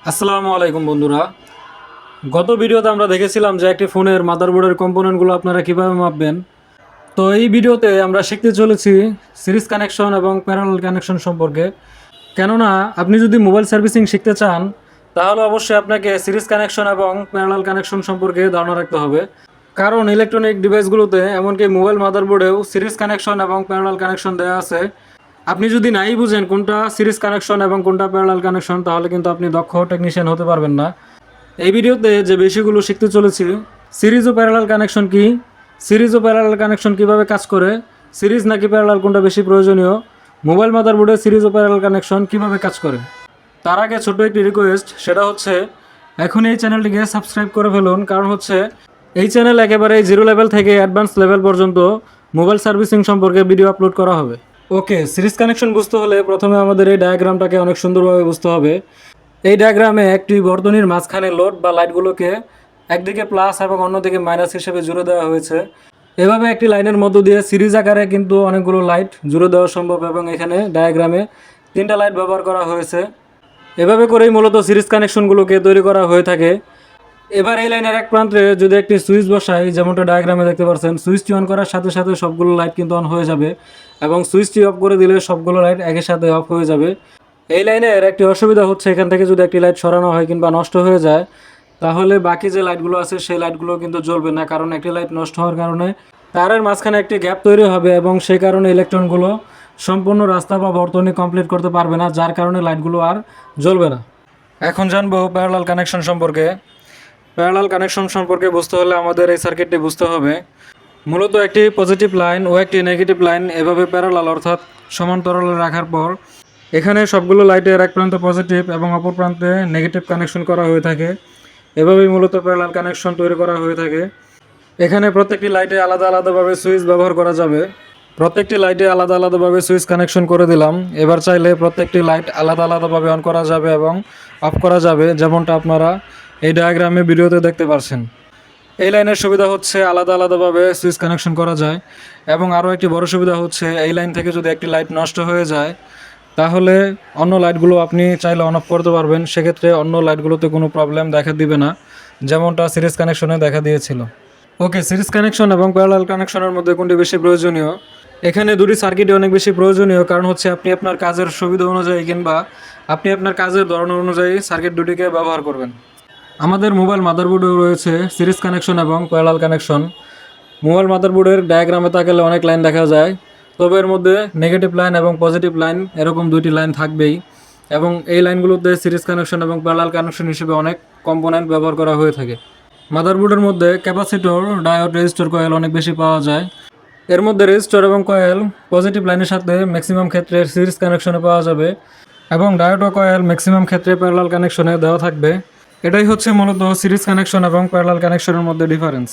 আসসালামু আলাইকুম বন্ধুরা। গত ভিডিওতে আমরা দেখেছিলাম যে একটি ফোনের মাদারবোর্ডের কম্পোনেন্টগুলো আপনারা কিভাবে মাপবেন। তো এই ভিডিওতে আমরা শিখতে চলেছি সিরিজ কানেকশন এবং প্যারালাল কানেকশন সম্পর্কে। কেননা আপনি যদি মোবাইল সার্ভিসিং শিখতে চান তাহলে অবশ্যই আপনাকে সিরিজ কানেকশন এবং প্যারালাল কানেকশন সম্পর্কে ধারণা রাখতে হবে। কারণ ইলেকট্রনিক ডিভাইসগুলোতে এমনকি মোবাইল মাদারবোর্ডেও সিরিজ কানেকশন এবং প্যারালাল কানেকশন দেওয়া আছে। আপনি যদি নাই বুঝেন কোনটা সিরিজ কানেকশন এবং কোনটা প্যারালাল কানেকশন তাহলে কিন্তু আপনি দক্ষ টেকনিশিয়ান হতে পারবেন না। এই ভিডিওতে যে বিষয়গুলো শিখতে চলেছি, সিরিজ ও প্যারালাল কানেকশন কি, সিরিজ ও প্যারালাল কানেকশন কিভাবে কাজ করে, সিরিজ নাকি প্যারালাল কোনটা বেশি প্রয়োজনীয়, মোবাইল মাদারবোর্ডে সিরিজ ও প্যারালাল কানেকশন কিভাবে কাজ করে। তার আগে ছোট্ট একটি রিকোয়েস্ট, সেটা হচ্ছে এখন এই চ্যানেলটিকে সাবস্ক্রাইব করে ফেলুন। কারণ হচ্ছে এই চ্যানেল একেবারে জিরো লেভেল থেকে অ্যাডভান্স লেভেল পর্যন্ত মোবাইল সার্ভিসিং সম্পর্কে ভিডিও আপলোড করা হবে। ওকে, সিরিজ কানেকশন বুঝতে হলে প্রথমে আমাদের এই ডায়াগ্রামটাকে অনেক সুন্দরভাবে বুঝতে হবে। এই ডায়াগ্রামে একটি বর্তনীর মাঝখানে লোড বা লাইটগুলোকে একদিকে প্লাস এবং অন্যদিকে মাইনাস হিসেবে জুড়ে দেওয়া হয়েছে। এভাবে একটি লাইনের মধ্য দিয়ে সিরিজ আকারে কিন্তু অনেকগুলো লাইট জুড়ে দেওয়া সম্ভব এবং এখানে ডায়াগ্রামে 3টা লাইট ব্যবহার করা হয়েছে। এভাবে করেই মূলত সিরিজ কানেকশনগুলোকে তৈরি করা হয়ে থাকে। এবার এই লাইনের এক প্রান্তে যদি একটি সুইচ বসাই, যেমনটা ডায়াগ্রামে দেখতে পাচ্ছেন, সুইচটি অন করার সাথে সাথে সবগুলো লাইট কিন্তু অন হয়ে যাবে এবং সুইচটি অফ করে দিলে সবগুলো লাইট একই সাথে অফ হয়ে যাবে। এই লাইনের একটি অসুবিধা হচ্ছে এখান থেকে যদি একটি লাইট সরানো হয় কিংবা নষ্ট হয়ে যায় তাহলে বাকি যে লাইটগুলো আছে সেই লাইটগুলো কিন্তু জ্বলবে না, কারণ একটি লাইট নষ্ট হওয়ার কারণে তারের মাঝখানে একটি গ্যাপ তৈরি হবে এবং সেই কারণে ইলেকট্রনগুলো সম্পূর্ণ রাস্তা বা বর্তনী কমপ্লিট করতে পারবে না, যার কারণে লাইটগুলো আর জ্বলবে না। এখন জানবো প্যারালাল কানেকশন সম্পর্কে। প্যারালাল কানেকশন সম্পর্কে বুঝতে হলে আমাদের এই সার্কিটটি বুঝতে হবে। মূলত একটি পজিটিভ লাইন ও একটি নেগেটিভ লাইন এভাবে প্যারালাল অর্থাৎ সমান্তরালে রাখার পর এখানে সবগুলো লাইটের এক প্রান্তে পজিটিভ এবং অপর প্রান্তে নেগেটিভ কানেকশন করা হয়ে থাকে। এভাবেই মূলত প্যারালাল কানেকশন তৈরি করা হয়ে থাকে। এখানে প্রত্যেকটি লাইটে আলাদা আলাদাভাবে সুইচ ব্যবহার করা যাবে। প্রত্যেকটি লাইটে আলাদা আলাদাভাবে সুইচ কানেকশন করে দিলাম। এবার চাইলে প্রত্যেকটি লাইট আলাদা আলাদাভাবে অন করা যাবে এবং অফ করা যাবে, যেমনটা আপনারা এই ডায়াগ্রামে ভিডিওতে দেখতে পাচ্ছেন। এই লাইনের সুবিধা হচ্ছে আলাদা আলাদাভাবে সুইচ কানেকশন করা যায় এবং আরও একটি বড় সুবিধা হচ্ছে এই লাইন থেকে যদি একটি লাইট নষ্ট হয়ে যায় তাহলে অন্য লাইটগুলো আপনি চাইলে অন অফ করতে পারবেন। সেক্ষেত্রে অন্য লাইটগুলোতে কোনো প্রবলেম দেখা দিবে না, যেমনটা সিরিজ কানেকশনে দেখা দিয়েছিল। ওকে, সিরিজ কানেকশন এবং প্যারালাল কানেকশনের মধ্যে কোনটি বেশি প্রয়োজনীয়? এখানে দুটি সার্কিটই অনেক বেশি প্রয়োজনীয়, কারণ হচ্ছে আপনি আপনার কাজের সুবিধা অনুযায়ী কিংবা আপনি আপনার কাজের ধরন অনুযায়ী সার্কিট দুটিকে ব্যবহার করবেন। আমাদের মোবাইল মাদারবোর্ডেও রয়েছে সিরিজ কানেকশন এবং প্যারালাল কানেকশন। মোবাইল মাদারবোর্ডের ডায়াগ্রামে তাকালে অনেক লাইন দেখা যায়, তবে এর মধ্যে নেগেটিভ লাইন এবং পজিটিভ লাইন এরকম দুইটি লাইন থাকবেই এবং এই লাইনগুলোতে সিরিজ কানেকশন এবং প্যারালাল কানেকশন হিসেবে অনেক কম্পোনেন্ট ব্যবহার করা হয়ে থাকে। মাদারবোর্ডের মধ্যে ক্যাপাসিটর, ডায়োড, রেজিস্টর, কয়েল অনেক বেশি পাওয়া যায়। এর মধ্যে রেজিস্টর এবং কয়েল পজিটিভ লাইনের সাথে ম্যাক্সিমাম ক্ষেত্রে সিরিজ কানেকশনে পাওয়া যাবে এবং ডায়োড ও কয়েল ম্যাক্সিমাম ক্ষেত্রে প্যারালাল কানেকশনে দেওয়া থাকবে। এটাই হচ্ছে মূলত সিরিজ কানেকশন এবং প্যারালাল কানেকশনের মধ্যে ডিফারেন্স।